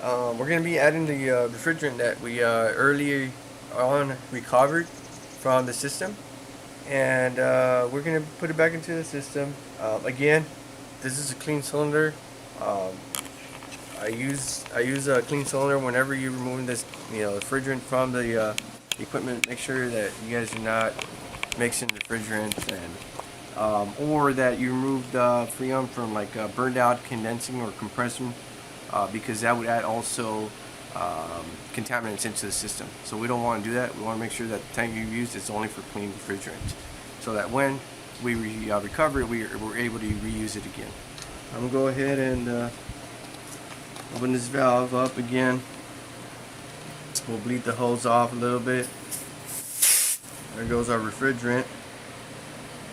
We're going to be adding the refrigerant that we earlier on recovered from the system, and we're going to put it back into the system. Again, this is a clean cylinder. Um, I use a clean cylinder whenever you're removing this, refrigerant from the equipment. Make sure that you guys are not mixing refrigerant or that you removed freon from like burned out condensing or compressing, because that would add also contaminants into the system. So we don't want to do that. We want to make sure that the tank you used is only for clean refrigerant, so that when we recover it, we're able to reuse it again. I'm gonna go ahead and open this valve up again. We'll bleed the hose off a little bit. There goes our refrigerant.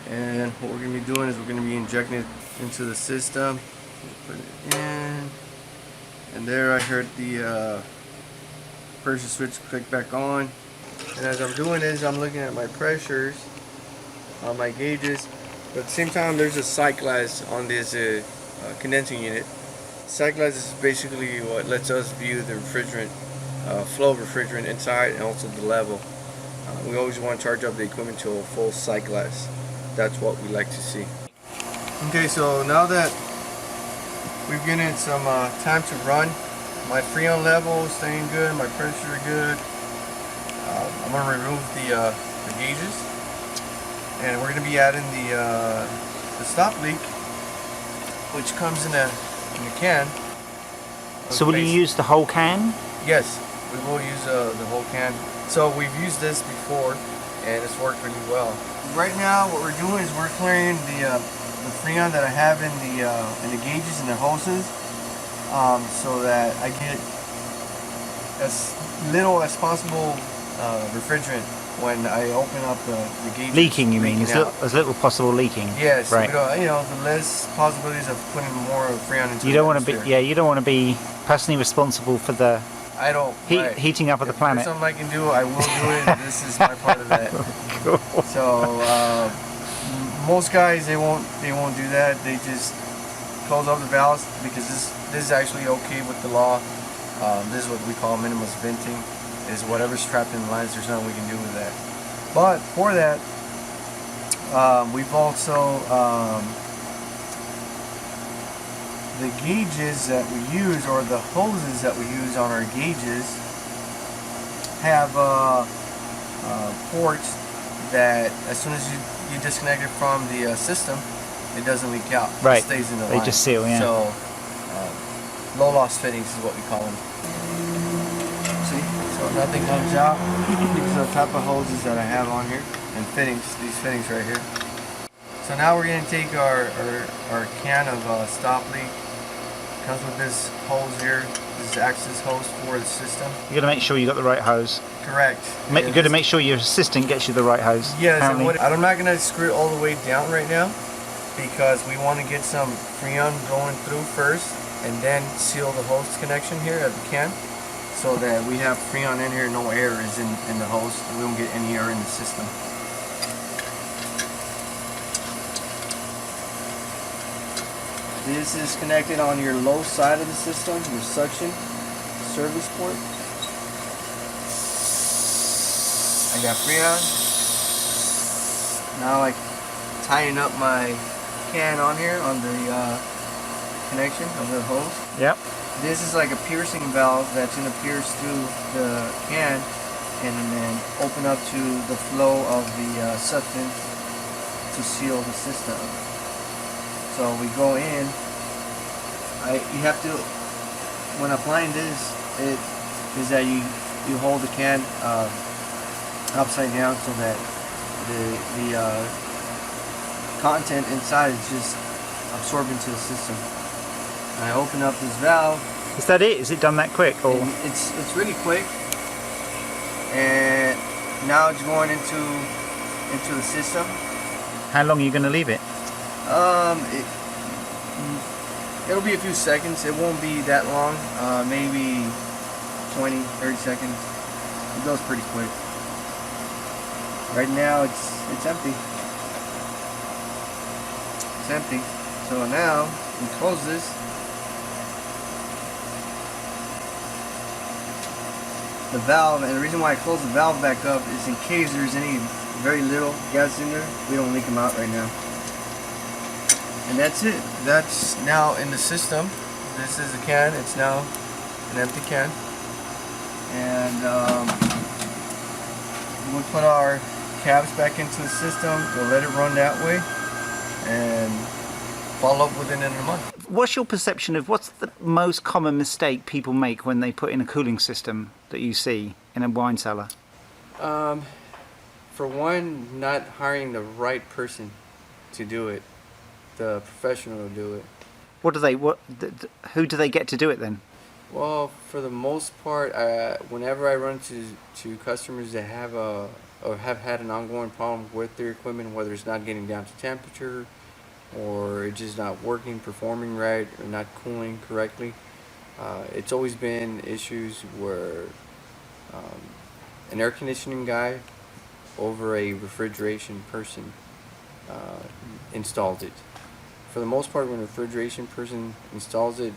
And what we're going to be doing is we're going to be injecting it into the system. Put it in. And there I heard the pressure switch click back on. And as I'm doing this, I'm looking at my pressures on my gauges. But at the same time, there's a sight glass on this condensing unit. Sight glass is basically what lets us view the refrigerant, flow of refrigerant inside, and also the level. We always want to charge up the equipment to a full sight glass. That's what we like to see. Okay, so now that we've given it some time to run, my freon level is staying good, my pressure good. I'm going to remove the gauges, and we're going to be adding the stop leak, which comes in a can. So will you use the whole can? Yes, we will use the whole can. So we've used this before, and it's worked really well. Right now, what we're doing is we're clearing the freon that I have in the gauges and the hoses, so that I get as little as possible refrigerant when I open up the gauges. Leaking, you mean? As little possible leaking. Yes. Right. The less possibilities of putting more freon into. You don't want to be. Yeah, you don't want to be personally responsible for the heating up of the planet. If there's something I can do, I will do it. This is my part of that. Cool. So most guys they won't do that. They just close up the valves, because this is actually okay with the law. This is what we call minimalist venting. Is whatever's trapped in the lines, there's nothing we can do with that. But for that, we've also the gauges that we use, or the hoses that we use on our gauges, have ports that as soon as you disconnect it from the system, it doesn't leak out. Right. It stays in the line. They just seal, yeah. So low loss fittings is what we call them. See? So nothing comes out. These are the type of hoses that I have on here, and fittings, these fittings right here. So now we're going to take our can of stop leak. Comes with this hose here. This is access hose for the system. You got to make sure you got the right hose. Correct. You got to make sure your assistant gets you the right hose. Yes. I'm not going to screw it all the way down right now, because we want to get some freon going through first, and then seal the hose connection here at the can, so that we have freon in here, no air is in the hose, and we don't get any air in the system. This is connected on your low side of the system, your suction service port. I got freon. Now I tying up my can on here on the connection of the hose. Yep. This is like a piercing valve that's going to pierce through the can and then open up to the flow of the substance to seal the system. So we go in. You have to, when applying this, it is that you hold the can upside down, so that the content inside is just absorbed into the system. And I open up this valve. Is that it? Is it done that quick? Or it's really quick. And now it's going into the system. How long are you going to leave it? It'll be a few seconds. It won't be that long. Maybe 20, 30 seconds. It goes pretty quick. Right now it's empty. It's empty. So now we close this. the valve, and the reason why I close the valve back up is in case there's any very little gas in there, we don't leak them out right now. And that's it. That's now in the system. This is a can. It's now an empty can. And we'll put our cabs back into the system. We'll let it run that way and follow up within a month. What's your perception of what's the most common mistake people make when they put in a cooling system that you see in a wine cellar? For one, not hiring the right person to do it. The professional to do it. Who do they get to do it then? Well, for the most part, whenever I run to customers that have or have had an ongoing problem with their equipment, whether it's not getting down to temperature, or it's just not working, performing right, or not cooling correctly, it's always been issues where an air conditioning guy over a refrigeration person installed it. For the most part, when a refrigeration person installs it,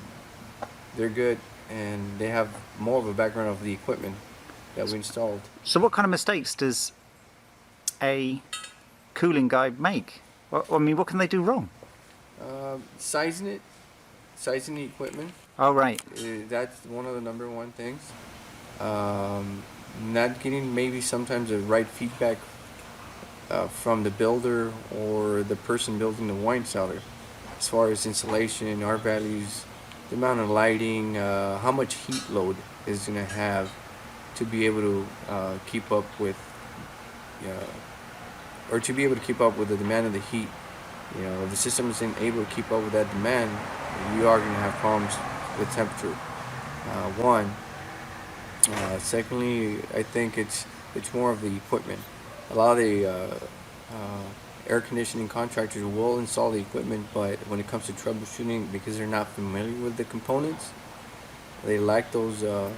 they're good, and they have more of a background of the equipment that we installed. So what kind of mistakes does a cooling guy make? I mean, what can they do wrong? Sizing the equipment. Oh, right. That's one of the number one things. Not getting maybe sometimes the right feedback from the builder or the person building the wine cellar, as far as insulation, R values, the amount of lighting, how much heat load is going to have to be able to keep up with, or to be able to keep up with the demand of the heat. If the system isn't able to keep up with that demand, you are going to have problems with temperature. One. Secondly, I think it's more of the equipment. A lot of the air conditioning contractors will install the equipment, but when it comes to troubleshooting, because they're not familiar with the components, they lack that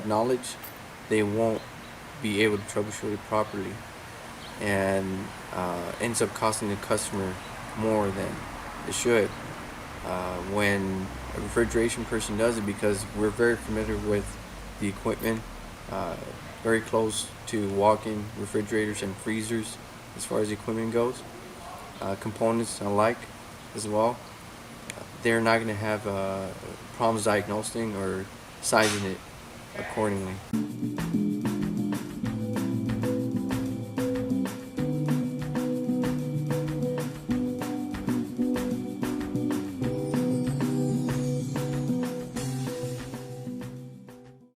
knowledge, they won't be able to troubleshoot it properly, and ends up costing the customer more than it should when a refrigeration person does it, because we're very familiar with the equipment, very close to walk-in refrigerators and freezers as far as equipment goes, components alike as well. They're not going to have problems diagnosing or sizing it accordingly.